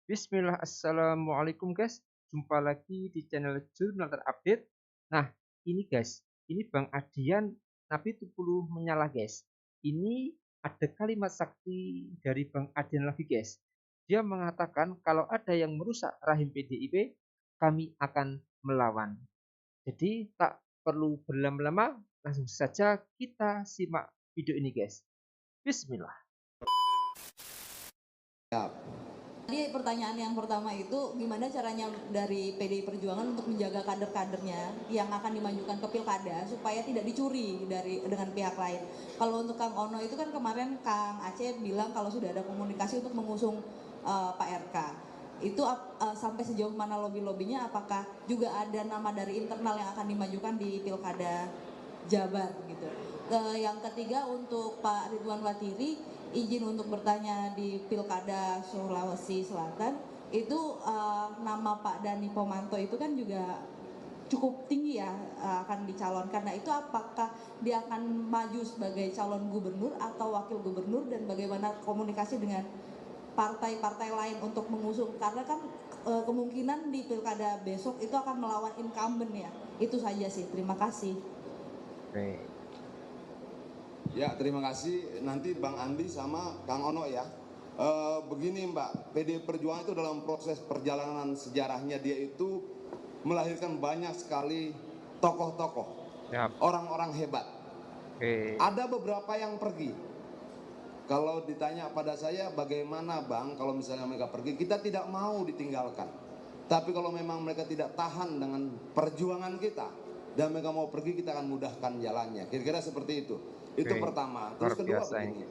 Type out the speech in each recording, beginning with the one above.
Bismillah, assalamualaikum guys. Jumpa lagi di channel Jurnal Terupdate. Nah, ini guys, ini Bang Adian Nabi 70 menyala guys. Ini ada kalimat sakti dari Bang Adian lagi guys. Dia mengatakan kalau ada yang merusak rahim PDIP, kami akan melawan. Jadi tak perlu berlama-lama, langsung saja kita simak video ini guys. Bismillah. Ya. Jadi pertanyaan yang pertama itu gimana caranya dari PDI Perjuangan untuk menjaga kader-kadernya yang akan dimajukan ke pilkada supaya tidak dicuri dengan pihak lain. Kalau untuk Kang Ono itu kan kemarin Kang Aceh bilang kalau sudah ada komunikasi untuk mengusung Pak RK. Itu sampai sejauh mana lobby-lobbynya, apakah juga ada nama dari internal yang akan dimajukan di pilkada Jabar gitu. Yang ketiga untuk Pak Ridwan Watiri, izin untuk bertanya di Pilkada Sulawesi Selatan itu nama Pak Dani Pomanto itu kan juga cukup tinggi ya akan dicalonkan. Nah itu apakah dia akan maju sebagai calon gubernur atau wakil gubernur, dan bagaimana komunikasi dengan partai-partai lain untuk mengusung, karena kan kemungkinan di pilkada besok itu akan melawan incumbent ya. Itu saja sih, terima kasih. Oke. Ya, terima kasih. Nanti Bang Andi sama Kang Ono ya. Begini Mbak, PD Perjuangan itu dalam proses perjalanan sejarahnya dia itu melahirkan banyak sekali tokoh-tokoh, orang-orang hebat. Ada beberapa yang pergi. Kalau ditanya pada saya bagaimana Bang kalau misalnya mereka pergi, kita tidak mau ditinggalkan. Tapi kalau memang mereka tidak tahan dengan perjuangan kita dan mereka mau pergi, kita akan mudahkan jalannya. Kira-kira seperti itu. Itu pertama. Terus kedua begini,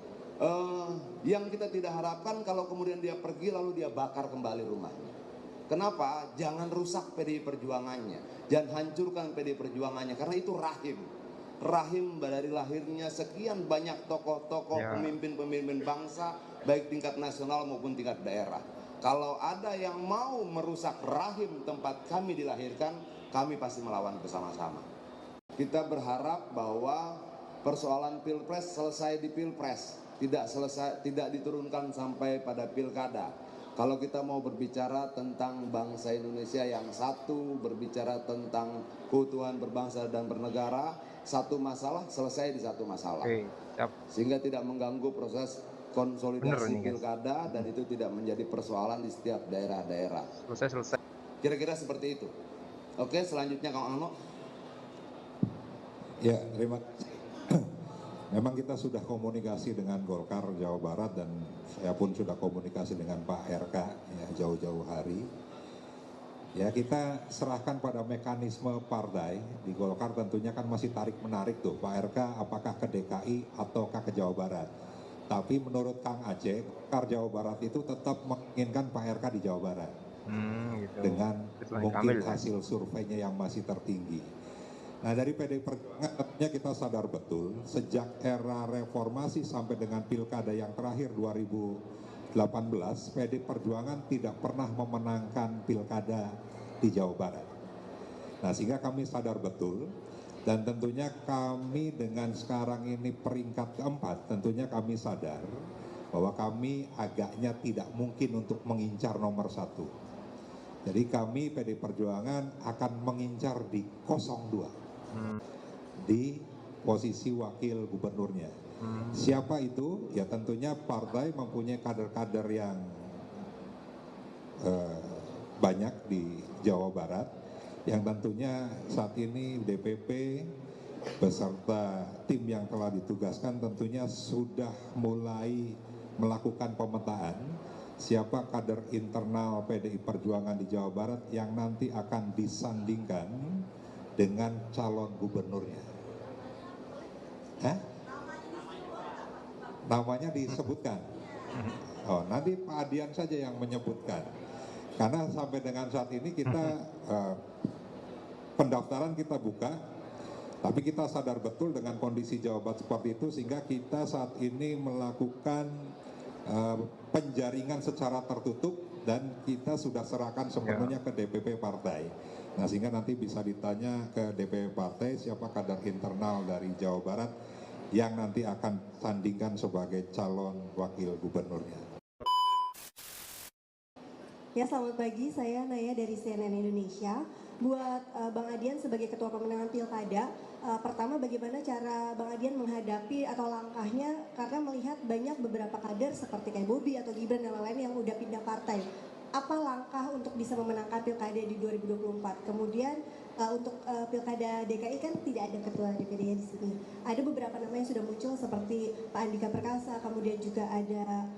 yang kita tidak harapkan kalau kemudian dia pergi lalu dia bakar kembali rumahnya. Kenapa? Jangan rusak PDI Perjuangannya, jangan hancurkan PDI Perjuangannya, karena itu rahim dari lahirnya sekian banyak tokoh-tokoh, pemimpin-pemimpin bangsa, baik tingkat nasional maupun tingkat daerah. Kalau ada yang mau merusak rahim tempat kami dilahirkan, kami pasti melawan bersama-sama. Kita berharap bahwa persoalan pilpres selesai di pilpres, tidak diturunkan sampai pada pilkada. Kalau kita mau berbicara tentang bangsa Indonesia yang satu, berbicara tentang keutuhan berbangsa dan bernegara, satu masalah selesai di satu masalah. Sehingga tidak mengganggu proses konsolidasi pilkada dan itu tidak menjadi persoalan di setiap daerah-daerah. Selesai. Kira-kira seperti itu. Oke, selanjutnya Kang Ano. Ya, terima kasih. Memang kita sudah komunikasi dengan Golkar Jawa Barat dan saya pun sudah komunikasi dengan Pak RK ya, jauh-jauh hari. Ya, kita serahkan pada mekanisme partai. Di Golkar tentunya kan masih tarik-menarik tuh, Pak RK apakah ke DKI ataukah ke Jawa Barat. Tapi menurut Kang Aceh, Golkar Jawa Barat itu tetap menginginkan Pak RK di Jawa Barat. Gitu. Dengan mungkin hasil surveinya yang masih tertinggi. Nah, dari PDI Perjuangan tentunya kita sadar betul sejak era reformasi sampai dengan pilkada yang terakhir 2018, PDI Perjuangan tidak pernah memenangkan pilkada di Jawa Barat. Nah, sehingga kami sadar betul dan tentunya kami dengan sekarang ini peringkat keempat, tentunya kami sadar bahwa kami agaknya tidak mungkin untuk mengincar nomor satu. Jadi kami PDI Perjuangan akan mengincar di 02. Di posisi wakil gubernurnya. Siapa itu? Ya tentunya partai mempunyai kader-kader yang banyak di Jawa Barat, yang tentunya saat ini DPP beserta tim yang telah ditugaskan tentunya sudah mulai melakukan pemetaan siapa kader internal PDI Perjuangan di Jawa Barat yang nanti akan disandingkan dengan calon gubernurnya. Namanya disebutkan. Oh, nanti Pak Adian saja yang menyebutkan. Karena sampai dengan saat ini kita pendaftaran kita buka, tapi kita sadar betul dengan kondisi Jawa Barat seperti itu, sehingga kita saat ini melakukan penjaringan secara tertutup dan kita sudah serahkan sepenuhnya ke DPP partai. Nah, sehingga nanti bisa ditanya ke DPP partai siapa kader internal dari Jawa Barat yang nanti akan tandingkan sebagai calon wakil gubernurnya. Ya, selamat pagi. Saya Naya dari CNN Indonesia. Buat Bang Adian sebagai Ketua Pemenangan Pilkada, pertama bagaimana cara Bang Adian menghadapi atau langkahnya karena melihat banyak beberapa kader seperti kayak Bobi atau Gibran dan lain-lain yang udah pindah partai. Apa langkah untuk bisa memenangkan Pilkada di 2024? Kemudian untuk Pilkada DKI kan tidak ada ketua DPD di sini. Ada beberapa nama yang sudah muncul seperti Pak Andika Perkasa, kemudian juga ada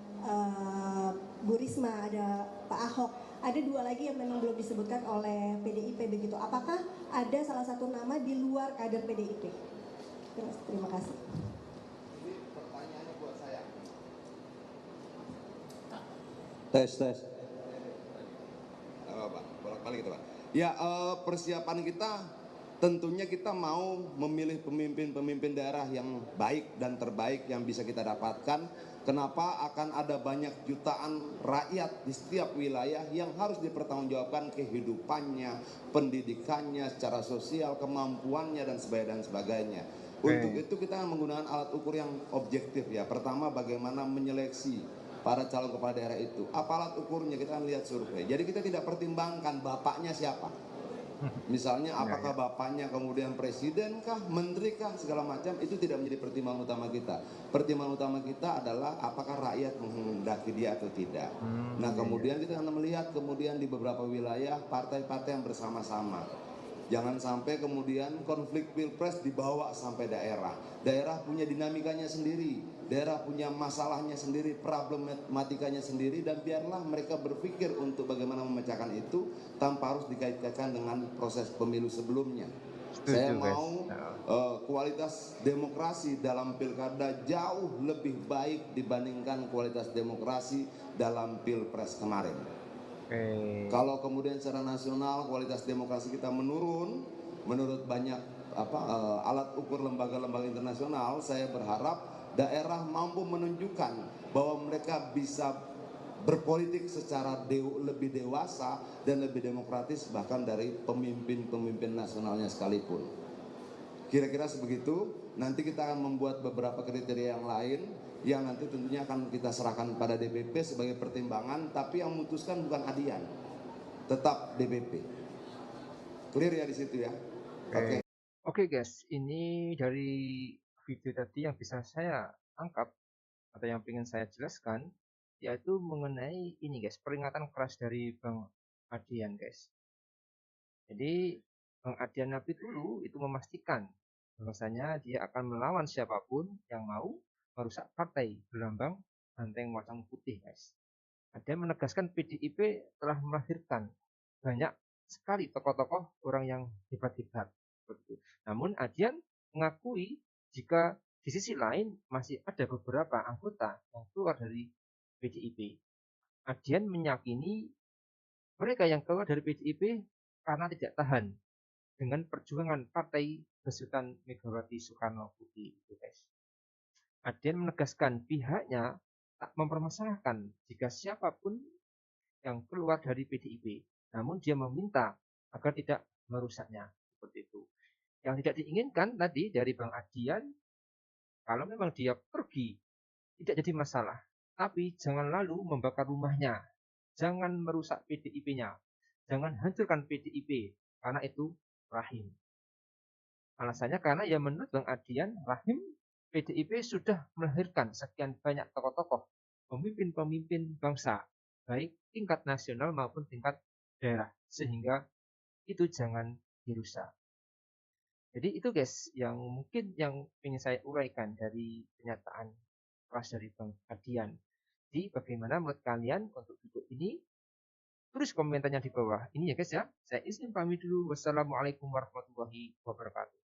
Bu Risma, ada Pak Ahok. Ada dua lagi yang memang belum disebutkan oleh PDIP begitu. Apakah ada salah satu nama di luar kader PDIP? Terima kasih. Ini pertanyaannya buat saya. Tes. Pak, bolak-balik gitu Pak. Ya, persiapan kita tentunya kita mau memilih pemimpin-pemimpin daerah yang baik dan terbaik yang bisa kita dapatkan. Kenapa akan ada banyak jutaan rakyat di setiap wilayah yang harus dipertanggungjawabkan kehidupannya, pendidikannya, secara sosial, kemampuannya dan sebagainya. Untuk itu kita menggunakan alat ukur yang objektif ya. Pertama bagaimana menyeleksi para calon kepala daerah itu. Apa alat ukurnya? Kita lihat survei. Jadi kita tidak pertimbangkan bapaknya siapa. Misalnya apakah bapaknya kemudian presiden kah, menteri kah, segala macam, itu tidak menjadi pertimbangan utama kita. Pertimbangan utama kita adalah apakah rakyat menghendaki dia atau tidak. Nah kemudian kita akan melihat kemudian di beberapa wilayah partai-partai yang bersama-sama. Jangan sampai kemudian konflik pilpres dibawa sampai daerah. Daerah punya dinamikanya sendiri, daerah punya masalahnya sendiri, problematikanya sendiri, dan biarlah mereka berpikir untuk bagaimana memecahkan itu tanpa harus dikait-kaitkan dengan proses pemilu sebelumnya. Saya mau kualitas demokrasi dalam pilkada jauh lebih baik dibandingkan kualitas demokrasi dalam pilpres kemarin. Kalau kemudian secara nasional kualitas demokrasi kita menurun, menurut banyak alat ukur lembaga-lembaga internasional, saya berharap daerah mampu menunjukkan bahwa mereka bisa berpolitik secara lebih dewasa dan lebih demokratis bahkan dari pemimpin-pemimpin nasionalnya sekalipun. Kira-kira sebegitu. Nanti kita akan membuat beberapa kriteria yang lain yang nanti tentunya akan kita serahkan pada DPP sebagai pertimbangan, tapi yang memutuskan bukan Adian, tetap DPP. Clear ya di situ ya? Oke guys, ini dari video tadi yang bisa saya tangkap atau yang ingin saya jelaskan, yaitu mengenai ini guys, peringatan keras dari Bang Adian guys. Jadi Bang Adian Napitulu itu memastikan bahwasanya dia akan melawan siapapun yang mau merusak partai berlambang banteng macang putih guys. Adian menegaskan PDIP telah melahirkan banyak sekali tokoh-tokoh orang yang hebat-hebat. Namun Adian mengakui jika di sisi lain masih ada beberapa anggota yang keluar dari PDIP. Adian meyakini mereka yang keluar dari PDIP karena tidak tahan dengan perjuangan partai besutan Megawati Soekarno Putri itu guys. Adian menegaskan pihaknya tak mempermasalahkan jika siapapun yang keluar dari PDIP, namun dia meminta agar tidak merusaknya seperti itu. Yang tidak diinginkan tadi dari Bang Adian, kalau memang dia pergi tidak jadi masalah, tapi jangan lalu membakar rumahnya, jangan merusak PDIP-nya, jangan hancurkan PDIP karena itu rahim. Alasannya karena ya menurut Bang Adian, rahim PDIP sudah melahirkan sekian banyak tokoh-tokoh, pemimpin-pemimpin bangsa, baik tingkat nasional maupun tingkat daerah, sehingga itu jangan dirusak. Jadi itu guys, yang mungkin yang ingin saya uraikan dari pernyataan keras dari Bang Adian. Jadi bagaimana menurut kalian untuk video ini? Tulis komentarnya di bawah. Ini ya guys ya. Saya izin pamit dulu. Wassalamualaikum warahmatullahi wabarakatuh.